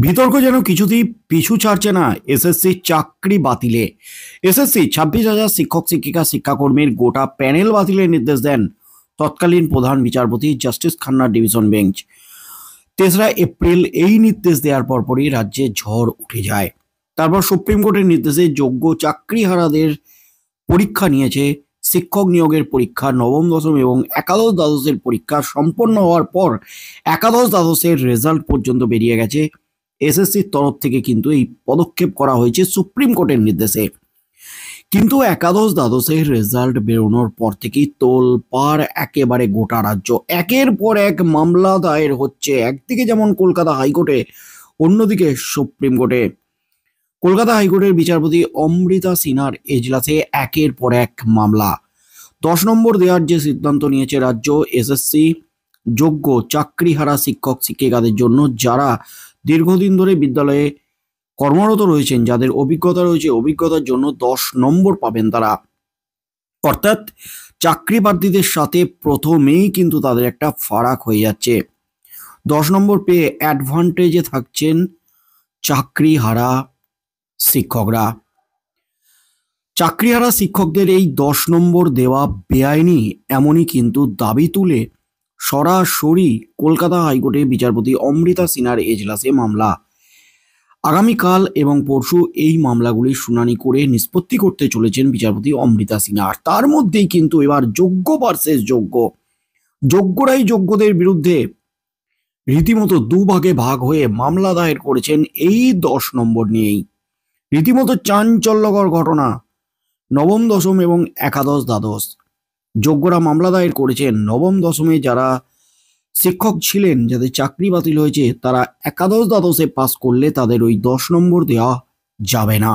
বিতর্ক যেন কিছুতেই পিছু ছাড়ছে না এসএসসি চাকরি বাতিলে। এসএসসি 26,000 শিক্ষক শিক্ষিকা শিক্ষাকর্মীর গোটা প্যানেল বাতিলের নির্দেশ দেন তৎকালীন প্রধান বিচারপতি জাস্টিস খান্নার ডিভিশন বেঞ্চ। 3রা এপ্রিল এই নির্দেশ দেওয়ার পরপরই রাজ্যে ঝড় উঠে যায়। তারপর সুপ্রিম কোর্টের নির্দেশে যোগ্য চাকরিহারাদের পরীক্ষা নিয়েছে। শিক্ষক নিয়োগের পরীক্ষা নবম দশম এবং একাদশ দ্বাদশের পরীক্ষা সম্পন্ন হওয়ার পর একাদশ দ্বাদশের রেজাল্ট পর্যন্ত বেরিয়ে গেছে। এসএসসির তরফ থেকে কিন্তু এই পদক্ষেপ করা হয়েছে সুপ্রিম কোর্টের নির্দেশে। কিন্তু একাদশ দ্বাদশের রেজাল্ট বেরোনোর পর থেকেই তোলপাড় একেবারে গোটা রাজ্য। একের পর এক মামলা দায়ের হচ্ছে, একদিকে যেমন কলকাতা হাইকোর্টে, অন্যদিকে সুপ্রিম কোর্টে। কলকাতা হাইকোর্টের বিচারপতি অমৃতা সিনহার এজলাসে একের পর এক মামলা। 10 নম্বর দেওয়ার যে সিদ্ধান্ত নিয়েছে রাজ্য, এসএসসি যোগ্য চাকরিহারা শিক্ষক শিক্ষিকাদের জন্য যারা দীর্ঘদিন ধরে বিদ্যালয়ে কর্মরত রয়েছেন, যাদের অভিজ্ঞতা রয়েছে, অভিজ্ঞতার জন্য 10 নম্বর পাবেন তারা। অর্থাৎ চাকরি প্রার্থীদের সাথে প্রথমেই কিন্তু তাদের একটা ফারাক হয়ে যাচ্ছে। 10 নম্বর পেয়ে অ্যাডভান্টেজে থাকছেন চাকরিহারা শিক্ষকরা। চাকরিহারা শিক্ষকদের এই 10 নম্বর দেওয়া বেআইনি, এমনই কিন্তু দাবি তুলে সরাসরি কলকাতা হাইকোর্টে বিচারপতি অমৃতা সিনহার এজলাসে মামলা। আগামীকাল এবং পরশু এই মামলাগুলির শুনানি করে নিষ্পত্তি করতে চলেছেন বিচারপতি অমৃতা সিনহা। তার মধ্যেই কিন্তু এবার যোগ্য ভার্সেস যোগ্য, যোগ্যরাই যোগ্যদের বিরুদ্ধে রীতিমতো দুভাগে ভাগ হয়ে মামলা দায়ের করেছেন এই 10 নম্বর নিয়েই। রীতিমতো চাঞ্চল্যকর ঘটনা। নবম দশম এবং একাদশ দ্বাদশ যোগ্যরা মামলা দায়ের করেছেন। নবম দশমে যারা শিক্ষক ছিলেন, যাদের চাকরি বাতিল হয়েছে, তারা একাদশ দ্বাদশে পাস করলে তাদের ওই 10 নম্বর দেওয়া যাবে না,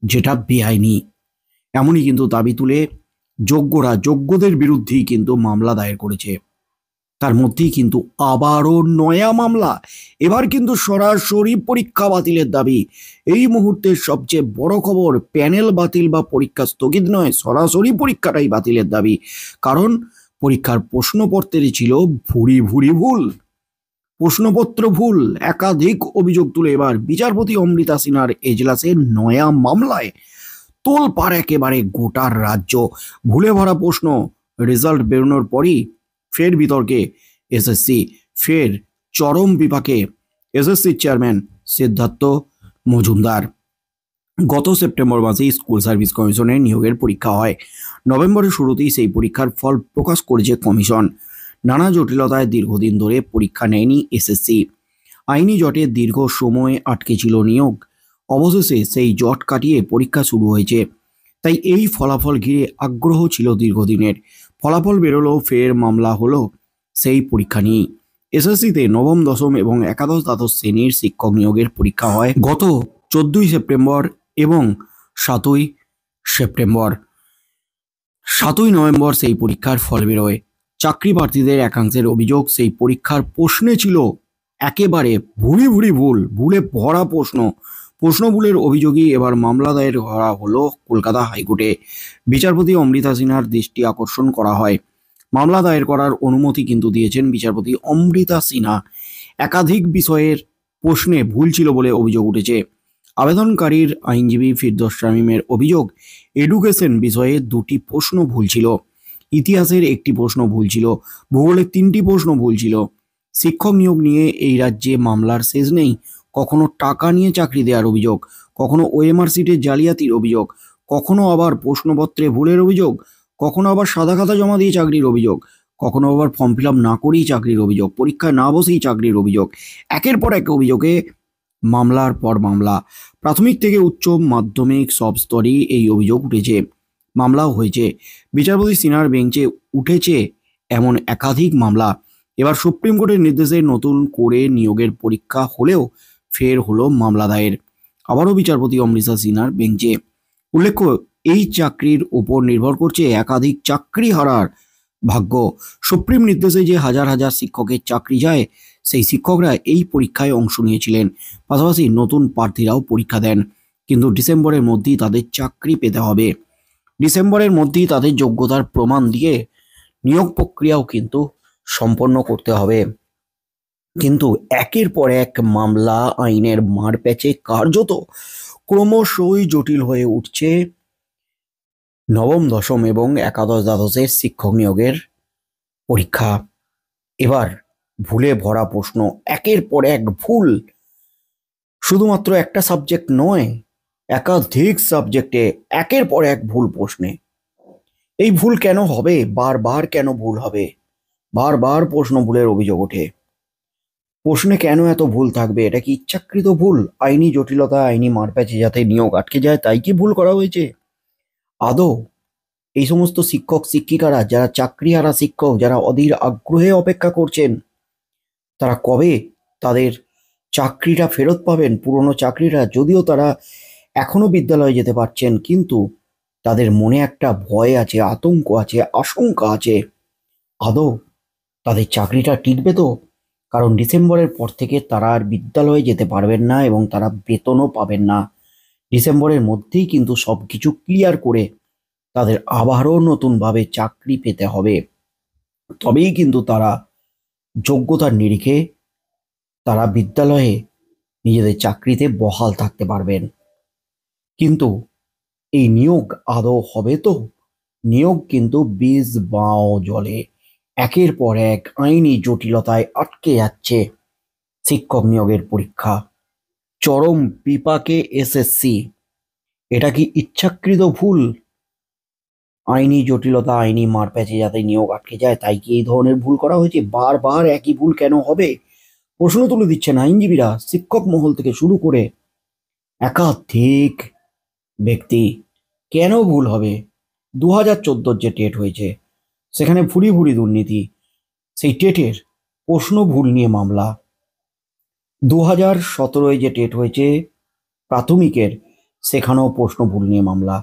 যেটা বেআইনি। এমনই কিন্তু দাবি তুলে যোগ্যরা যোগ্যদের বিরুদ্ধেই কিন্তু মামলা দায়ের করেছে। তার মধ্যেই কিন্তু আবারও নয়া মামলা। এবার কিন্তু সরাসরি পরীক্ষা বাতিলের দাবি। এই মুহূর্তের সবচেয়ে বড় খবর, প্যানেল বাতিল বা পরীক্ষা স্থগিত নয়, সরাসরি পরীক্ষাটাই বাতিলের দাবি। কারণ পরীক্ষার প্রশ্নপত্রে ছিল ভুরি ভুরি ভুল, প্রশ্নপত্র ভুল। একাধিক অভিযোগ তুলে এবার বিচারপতি অমৃতা সিনহার এজলাসে নয়া মামলায় তোলপাড় একেবারে গোটা রাজ্য। ভুলে ভরা প্রশ্ন, রেজাল্ট বেরোনোর পরই ফের বিতর্কে এসএসসি, ফের চরম বিপাকে এসএসসির চেয়ারম্যান সিদ্ধার্থ মজুমদার। গত সেপ্টেম্বর মাসে স্কুল সার্ভিস কমিশনের নিয়োগের পরীক্ষা হয়। নভেম্বরের শুরুতেই সেই পরীক্ষার ফল প্রকাশ করেছে কমিশন। নানা জটিলতায় দীর্ঘদিন ধরে পরীক্ষা নেয়নি এসএসসি। আইনি জটে দীর্ঘ সময় আটকে ছিল নিয়োগ। অবশেষে সেই জট কাটিয়ে পরীক্ষা শুরু হয়েছে। তাই এই ফলাফল ঘিরে আগ্রহ ছিল দীর্ঘদিনের। ফলাফল বেরোলেও ফের মামলা হলো সেই পরীক্ষা নিয়েই। এসএসসিতে নবম দশম এবং একাদশ দ্বাদশ শ্রেণীর শিক্ষক নিয়োগের পরীক্ষা হয় গত 14ই সেপ্টেম্বর এবং 7ই সেপ্টেম্বর। 7ই নভেম্বর সেই পরীক্ষার ফল বেরোয়। চাকরি প্রার্থীদের একাংশের অভিযোগ, সেই পরীক্ষার প্রশ্নে ছিল একেবারে ভুরি ভুরি ভুল, ভুলে ভরা প্রশ্ন। প্রশ্ন ভুলের অভিযোগই এবার মামলা দায়ের করা হলো কলকাতা হাইকোর্টে। বিচারপতি অমৃতা সিনহার দৃষ্টি আকর্ষণ করা হয়। মামলা দায়ের করার অনুমতি কিন্তু দিয়েছেন বিচারপতি অমৃতা সিনহা। একাধিক বিষয়ের প্রশ্নে ভুল ছিল বলে অভিযোগ উঠেছে। আবেদনকারীর আইনজীবী ফিরদৌস শামীমের অভিযোগ, এডুকেশন বিষয়ে 2টি প্রশ্ন ভুল ছিল, ইতিহাসের 1টি প্রশ্ন ভুল ছিল, ভূগোলের 3টি প্রশ্ন ভুল ছিল। শিক্ষক নিয়োগ নিয়ে এই রাজ্যে মামলার শেষ নেই। কখনো টাকা নিয়ে চাকরি দেওয়ার অভিযোগ, কখনো ওএমআর সিটে জালিয়াতির অভিযোগ, কখনো আবার প্রশ্নপত্রে ভুলের অভিযোগ, কখনো আবার সাদা খাতা জমা দিয়ে চাকরির অভিযোগ, কখনো আবার ফর্ম ফিল আপ না করেই চাকরির অভিযোগ, পরীক্ষায় না বসেই চাকরির অভিযোগ। একের পর এক অভিযোগে মামলার পর মামলা। প্রাথমিক থেকে উচ্চ মাধ্যমিক সব স্তরেই এই অভিযোগ উঠেছে, মামলাও হয়েছে। বিচারপতি সিনহার বেঞ্চে উঠেছে এমন একাধিক মামলা। এবার সুপ্রিম কোর্টের নির্দেশে নতুন করে নিয়োগের পরীক্ষা হলেও ফের হলো মামলা দায়ের, আবারও বিচারপতি অমৃতা সিনহার বেঞ্চে। উল্লেখ্য, এই চাকরির উপর নির্ভর করছে একাধিক চাকরি হারার ভাগ্য। সুপ্রিম নির্দেশে যে হাজার হাজার শিক্ষকের চাকরি যায়, সেই শিক্ষকরা এই পরীক্ষায় অংশ নিয়েছিলেন। পাশাপাশি নতুন প্রার্থীরাও পরীক্ষা দেন। কিন্তু ডিসেম্বরের মধ্যেই তাদের চাকরি পেতে হবে। ডিসেম্বরের মধ্যেই তাদের যোগ্যতার প্রমাণ দিয়ে নিয়োগ প্রক্রিয়াও কিন্তু সম্পন্ন করতে হবে। কিন্তু একের পর এক মামলা, আইনের মারপ্যাচে কার্যত ক্রমশই জটিল হয়ে উঠছে নবম, দশম এবং একাদশ দ্বাদশের শিক্ষক নিয়োগের পরীক্ষা। এবার ভুলে ভরা প্রশ্ন, একের পর এক ভুল। শুধুমাত্র একটা সাবজেক্ট নয়, একাধিক সাবজেক্টে একের পর এক ভুল প্রশ্নে। এই ভুল কেন হবে? বারবার কেন ভুল হবে? বারবার প্রশ্ন ভুলের অভিযোগ ওঠে। প্রশ্নে কেন এত ভুল থাকবে? এটা কি ইচ্ছাকৃত ভুল? আইনি জটিলতা, আইনি মারপ্যাচে যাতে নিয়োগ আটকে যায় তাই কি ভুল করা হয়েছে? আদৌ এই সমস্ত শিক্ষক শিক্ষিকারা, যারা চাকরিহারা শিক্ষক, যারা অধীর আগ্রহে অপেক্ষা করছেন, তারা কবে তাদের চাকরিটা ফেরত পাবেন? পুরনো চাকরিরা, যদিও তারা এখনো বিদ্যালয়ে যেতে পারছেন, কিন্তু তাদের মনে একটা ভয় আছে, আতঙ্ক আছে, আশঙ্কা আছে। আদৌ তাদের চাকরিটা টিকবে তো? কারণ ডিসেম্বরের পর থেকে তারা আর বিদ্যালয়ে যেতে পারবেন না এবং তারা বেতনও পাবেন না। ডিসেম্বরের মধ্যেই কিন্তু সবকিছু ক্লিয়ার করে তাদের আবারও নতুনভাবে চাকরি পেতে হবে। তবেই কিন্তু তারা যোগ্যতার নিরিখে তারা বিদ্যালয়ে নিজেদের চাকরিতে বহাল থাকতে পারবেন। কিন্তু এই নিয়োগ আদৌ হবে তো? নিয়োগ কিন্তু বীজ বাঁও জলে। একের পর এক আইনি জটিলতায় আটকে যাচ্ছে শিক্ষক নিয়োগের পরীক্ষা। চরম বিপাকে এসএসসি। এটা কি ইচ্ছাকৃত ভুল? আইনি জটিলতা, আইনি মারপ্যাচে যাতে নিয়োগ আটকে যায় তাই কি এই ধরনের ভুল করা হয়েছে? বারবার একই ভুল কেন হবে? প্রশ্ন তুলে দিচ্ছেন আইনজীবীরা, শিক্ষক মহল থেকে শুরু করে একাধিক ব্যক্তি। কেন ভুল হবে? 2014 যে টেট হয়েছে সেখানে ভুরি ভুরি দুর্নীতি, সেই টেটের প্রশ্ন ভুল নিয়ে মামলা। 2017 যে টেট হয়েছে প্রাথমিকের, সেখানেও প্রশ্ন ভুল নিয়ে মামলা।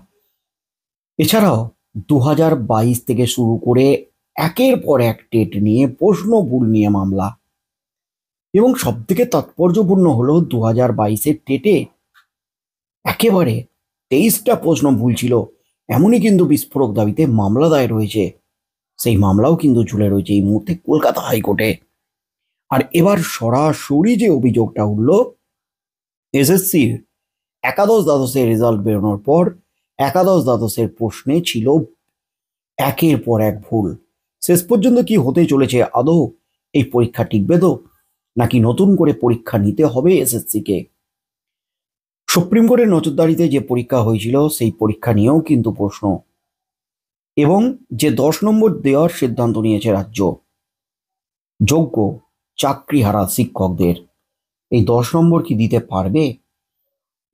এছাড়াও 2022 থেকে শুরু করে একের পর এক টেট নিয়ে প্রশ্ন ভুল নিয়ে মামলা। এবং সব থেকে তাৎপর্যপূর্ণ হলো 2022-এর টেটে একেবারে 23টা প্রশ্ন ভুল ছিল। এমনই কিন্তু বিস্ফোরক দাবিতে মামলা দায়ের হয়েছে। সেই মামলাও কিন্তু ঝুলে রয়েছে এই মুহূর্তে কলকাতা হাইকোর্টে। আর এবার সরাসরি যে অভিযোগটা উঠল, এসএসসির একাদশ দ্বাদশের রেজাল্ট বেরোনোর পর একাদশ দ্বাদশের প্রশ্নে ছিল একের পর এক ভুল। শেষ পর্যন্ত কি হতে চলেছে? আদৌ এই পরীক্ষা টিকবে তো, নাকি নতুন করে পরীক্ষা নিতে হবে এসএসসিকে? সুপ্রিম কোর্টের নজরদারিতে যে পরীক্ষা হয়েছিল সেই পরীক্ষা নিয়েও কিন্তু প্রশ্ন। এবং যে 10 নম্বর দেওয়ার সিদ্ধান্ত নিয়েছে রাজ্য যোগ্য চাকরিহারা শিক্ষকদের, এই 10 নম্বর কি দিতে পারবে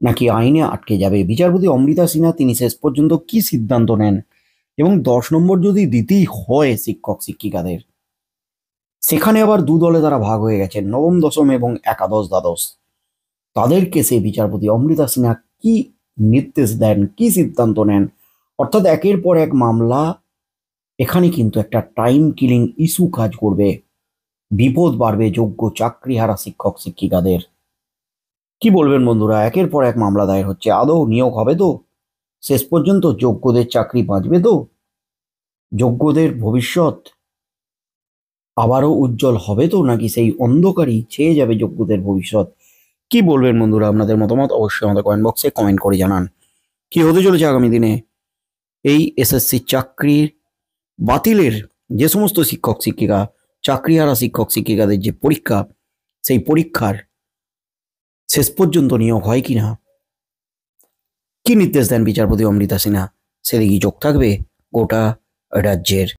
নাকি আইনে আটকে যাবে? বিচারপতি অমৃতা সিনহা তিনি শেষ পর্যন্ত কি সিদ্ধান্ত নেন? এবং 10 নম্বর যদি দিতেই হয় শিক্ষক শিক্ষিকাদের, সেখানে আবার দু দলে তারা ভাগ হয়ে গেছেন, নবম, দশম এবং একাদশ দ্বাদশ। তাদেরকে সেই বিচারপতি অমৃতা সিনহা কি নির্দেশ দেন, কি সিদ্ধান্ত নেন? অর্থাৎ একের পর এক মামলা, এখানে কিন্তু একটা টাইম কিলিং ইস্যু কাজ করবে। বিপদ বাড়বে যোগ্য চাকরিহারা শিক্ষক শিক্ষিকাদের। কি বলবেন বন্ধুরা? একের পর এক মামলা দায়ের হচ্ছে, আদৌ নিয়োগ হবে তো? শেষ পর্যন্ত যোগ্যদের চাকরি বাঁচবে তো? যোগ্যদের ভবিষ্যৎ আবারও উজ্জ্বল হবে তো, নাকি সেই অন্ধকারই ছেয়ে যাবে যোগ্যদের ভবিষ্যৎ? কি বলবেন বন্ধুরা? আপনাদের মতামত অবশ্যই আমাদের কমেন্ট বক্সে কমেন্ট করে জানান। কি হতে চলেছে আগামী দিনে এই এসএসসি চাকরির বাতিলের যে সমস্ত শিক্ষক শিক্ষিকা, চাকরিহারা শিক্ষক শিক্ষিকাদের যে পরীক্ষা, সেই পরীক্ষার শেষ পর্যন্ত নিয়োগ হয় কিনা? কি নির্দেশ দেন বিচারপতি অমৃতা সিনহা? সেদিকেই চোখ থাকবে গোটা রাজ্যের।